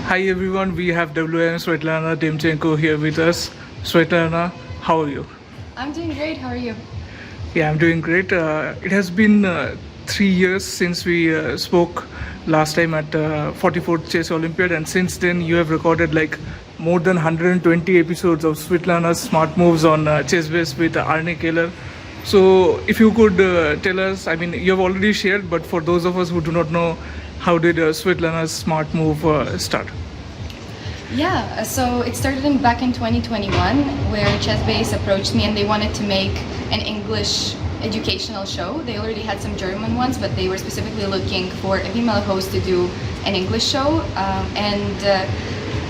Hi everyone, we have WIM Svitlana Demchenko here with us. Svitlana, how are you? I'm doing great. How are you? Yeah, I'm doing great. It has been 3 years since we spoke last time at 44th Chess Olympiad, and since then you have recorded like more than 120 episodes of Svitlana's smart moves on ChessBase with Arne Keller. So if you could tell us, I mean, you have already shared, but for those of us who do not know, how did Svitlana's smart move start? Yeah, so it started back in 2021 where ChessBase approached me and they wanted to make an English educational show. They already had some German ones, but they were specifically looking for a female host to do an English show, and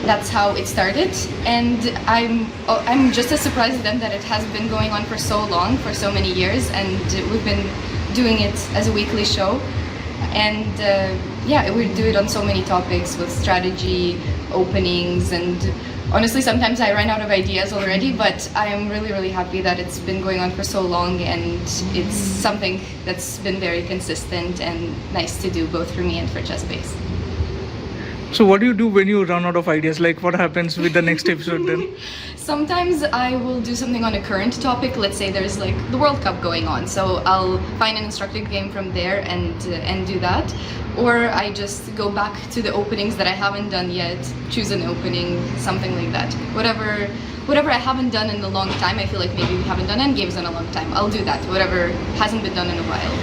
that's how it started. And I'm just as surprised then that it has been going on for so long, for so many years, and we've been doing it as a weekly show. And yeah, we do it on so many topics with strategy, openings, and honestly sometimes I run out of ideas already, but I am really happy that it's been going on for so long, and it's something that's been very consistent and nice to do both for me and for ChessBase. So what do you do when you run out of ideas? Like what happens with the next episode then? Sometimes I will do something on a current topic. Let's say there's like the World Cup going on, so I'll find an instructive game from there and do that. Or I just go back to the openings that I haven't done yet, choose an opening, something like that. Whatever I haven't done in a long time, I feel like maybe we haven't done endgames in a long time, I'll do that. Whatever hasn't been done in a while.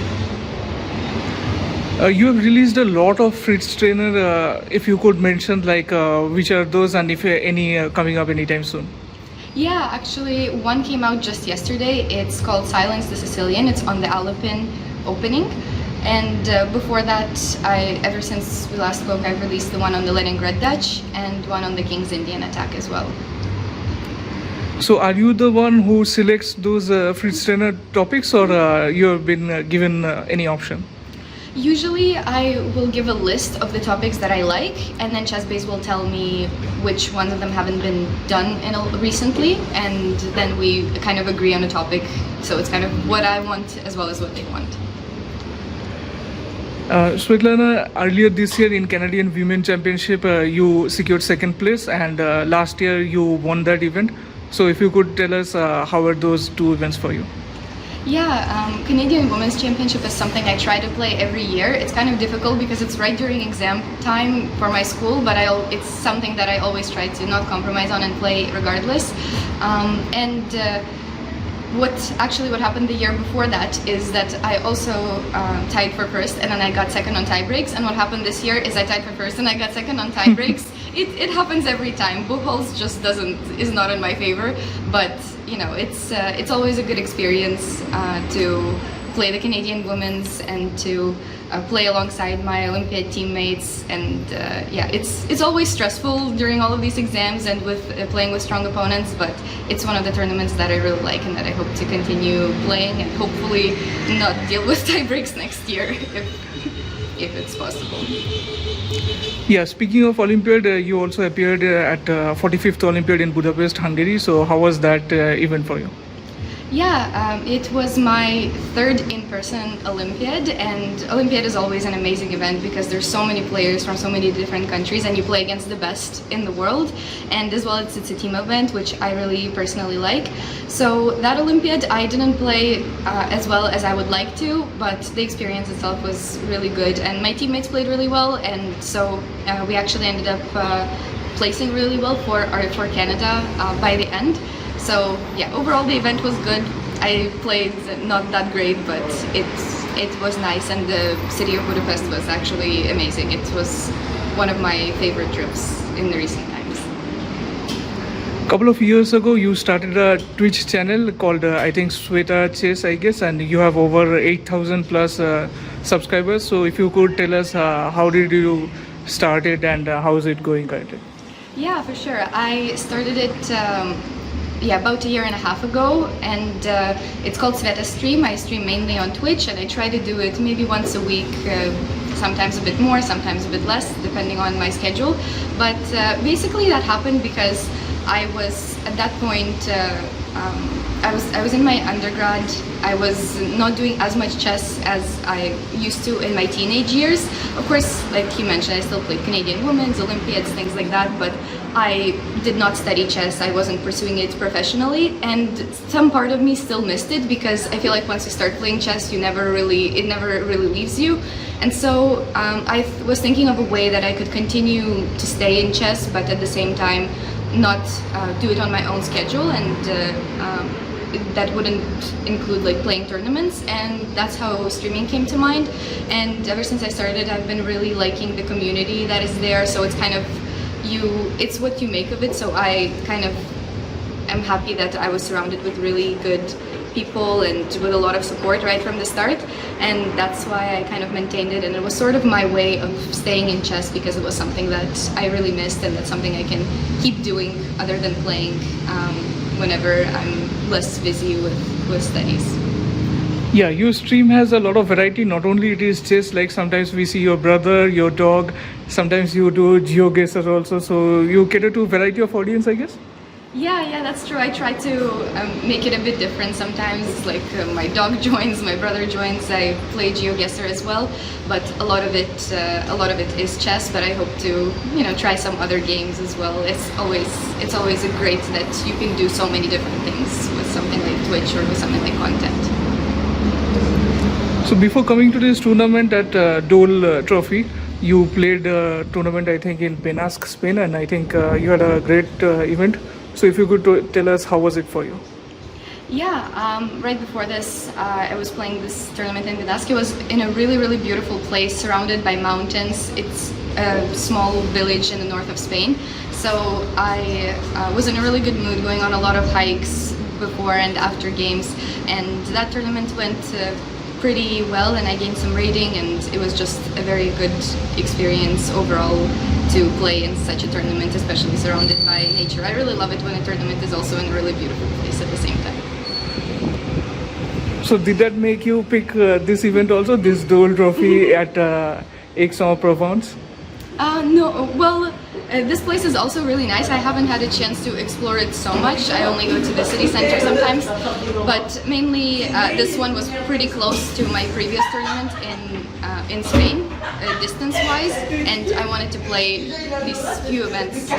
You have released a lot of Fritz Trainer. If you could mention like which are those, and if any coming up anytime soon. Yeah, actually one came out just yesterday. It's called Silence the Sicilian. It's on the Alpin opening. And before that, ever since we last spoke, I've released the one on the Leningrad Dutch and one on the King's Indian attack as well. So are you the one who selects those Fritz Trainer topics, or you have been given any option? Usually I will give a list of the topics that I like, and then ChessBase will tell me which ones of them haven't been done recently, and then we kind of agree on a topic. So it's kind of what I want as well as what they want. Svitlana, earlier this year in Canadian Women Championship, you secured second place, and last year you won that event. So if you could tell us how are those two events for you? Yeah, Canadian Women's Championship is something I try to play every year. It's kind of difficult because it's right during exam time for my school, but it's something that I always try to not compromise on and play regardless. What happened the year before that is that I also tied for first, and then I got second on tie breaks. And what happened this year is I tied for first and I got second on tie breaks. It happens every time. Buchholz just is not in my favor, but you know, it's always a good experience to play the Canadian Women's and to play alongside my Olympiad teammates, and yeah, it's always stressful during all of these exams and with playing with strong opponents, but it's one of the tournaments that I really like and that I hope to continue playing and hopefully not deal with tie breaks next year if it's possible. Yeah, speaking of Olympiad, you also appeared at 45th Olympiad in Budapest, Hungary. So how was that event for you? Yeah, it was my third in-person Olympiad, and Olympiad is always an amazing event because there's so many players from so many different countries and you play against the best in the world, and as well it's a team event, which I really personally like. So that Olympiad I didn't play as well as I would like to, but the experience itself was really good and my teammates played really well, and so we actually ended up placing really well for Canada by the end. So yeah, overall the event was good. I played not that great, but it was nice, and the city of Budapest was actually amazing. It was one of my favorite trips in the recent times. A couple of years ago, you started a Twitch channel called I think Sweta Chess, I guess, and you have over 8,000 plus subscribers. So if you could tell us how did you start it and how is it going currently? Yeah, for sure. I started it about a year and a half ago, and it's called Sveta Stream. I stream mainly on Twitch, and I try to do it maybe once a week, sometimes a bit more, sometimes a bit less, depending on my schedule. But basically that happened because I was at that point I was in my undergrad. I was not doing as much chess as I used to in my teenage years. Of course, like you mentioned, I still played Canadian Women's, Olympiads, things like that, but I did not study chess. I wasn't pursuing it professionally, and some part of me still missed it because I feel like once you start playing chess, it never really leaves you. And so I was thinking of a way that I could continue to stay in chess, but at the same time not do it on my own schedule, and that wouldn't include like playing tournaments, and that's how streaming came to mind. And ever since I started, I've been really liking the community that is there, so it's kind of it's what you make of it. So I kind of am happy that I was surrounded with really good people and with a lot of support right from the start, and that's why I kind of maintained it. And it was sort of my way of staying in chess because it was something that I really missed, and that's something I can keep doing other than playing whenever I'm less busy with studies. Yeah, your stream has a lot of variety. Not only it is chess, like sometimes we see your brother, your dog, sometimes you do GeoGuessr also, so you cater to a variety of audience, I guess? Yeah, that's true. I try to make it a bit different sometimes, like my dog joins, my brother joins, I play GeoGuessr as well, but a lot of it is chess, but I hope to, try some other games as well. It's always a great that you can do so many different things with something like Twitch or with something like content. So before coming to this tournament at Dole Trophy, you played a tournament, I think, in Benasque, Spain, and I think you had a great event. So if you could tell us, how was it for you? Yeah, right before this, I was playing this tournament in Benasque. It was in a really, really beautiful place, surrounded by mountains. It's a small village in the north of Spain. So I was in a really good mood, going on a lot of hikes before and after games. And that tournament went pretty well, and I gained some rating, and it was just a very good experience overall to play in such a tournament, especially surrounded by nature. I really love it when a tournament is also in a really beautiful place at the same time. So did that make you pick this event also, this Dole Trophy at Aix-en-Provence? No, well, this place is also really nice. I haven't had a chance to explore it so much. I only go to the city center sometimes, but mainly this one was pretty close to my previous tournament in Spain, distance-wise, and I wanted to play these few events,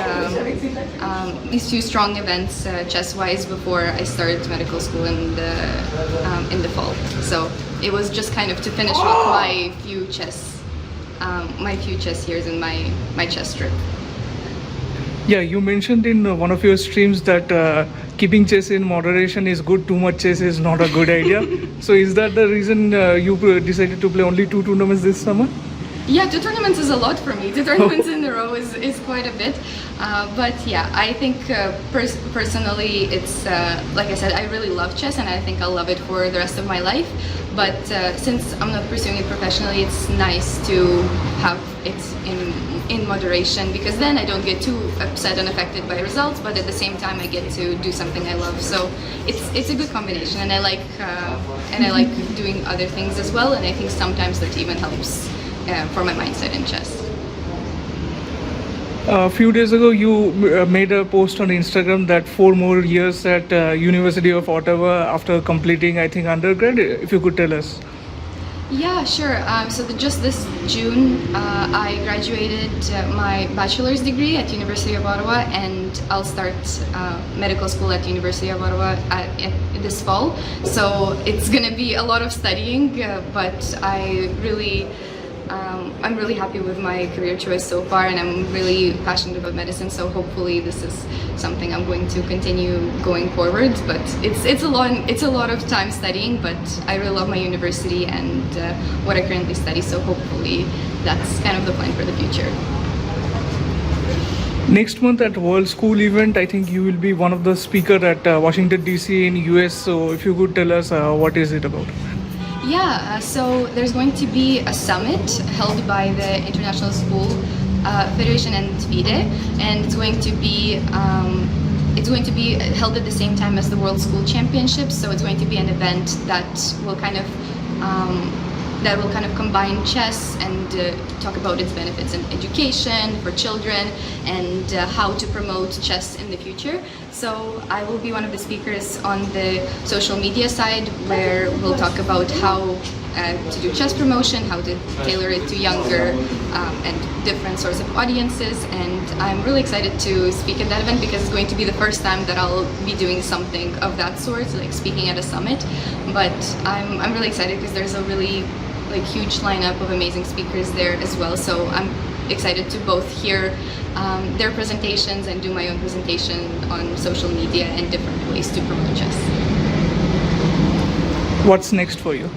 these few strong events chess-wise before I started medical school in the fall. So it was just kind of to finish off my few chess years in my chess trip. Yeah, you mentioned in one of your streams that keeping chess in moderation is good. Too much chess is not a good idea. So is that the reason you decided to play only 2 tournaments this summer? Yeah, 2 tournaments is a lot for me. 2 tournaments in a row is quite a bit. But yeah, I think personally it's, like I said, I really love chess, and I think I'll love it for the rest of my life. But since I'm not pursuing it professionally, it's nice to have it in moderation, because then I don't get too upset and affected by results, but at the same time I get to do something I love. So it's a good combination, and I like doing other things as well, and I think sometimes that even helps for my mindset in chess. A few days ago, you made a post on Instagram that 4 more years at University of Ottawa after completing, I think, undergrad. If you could tell us. Yeah, sure. So just this June, I graduated my bachelor's degree at University of Ottawa, and I'll start medical school at University of Ottawa this fall. So it's gonna be a lot of studying, but I'm really happy with my career choice so far, and I'm really passionate about medicine, so hopefully this is something I'm going to continue going forward. But it's a lot of time studying, but I really love my university and what I currently study, so hopefully that's kind of the plan for the future. Next month at World School event, I think you will be one of the speakers at Washington DC in US, so if you could tell us what is it about? Yeah, so there's going to be a summit held by the International School Federation and FIDE, and it's going to be held at the same time as the World School Championships. So it's going to be an event that will kind of that will kind of combine chess and talk about its benefits in education for children and how to promote chess in the future. So I will be one of the speakers on the social media side, where we'll talk about how to do chess promotion, how to tailor it to younger and different sorts of audiences. And I'm really excited to speak at that event because it's going to be the first time that I'll be doing something of that sort, like speaking at a summit. But I'm really excited because there's a really huge lineup of amazing speakers there as well. So I'm excited to both hear their presentations and do my own presentation on social media and different ways to promote chess. What's next for you?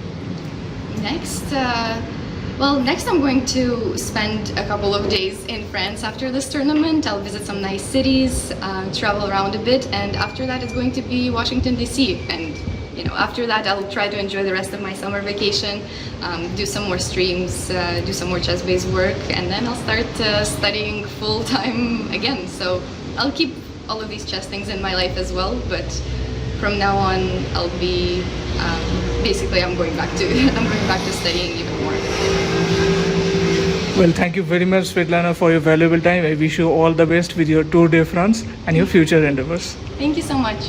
Next, next I'm going to spend a couple of days in France after this tournament. I'll visit some nice cities, travel around a bit, and after that it's going to be Washington DC. And after that I'll try to enjoy the rest of my summer vacation, do some more streams, do some more ChessBase work, and then I'll start studying full-time again. So I'll keep all of these chess things in my life as well, but from now on I'll be basically I'm going back to studying even more. Well, thank you very much, Svitlana, for your valuable time. I wish you all the best with your Tour de France and your future endeavors. Thank you so much.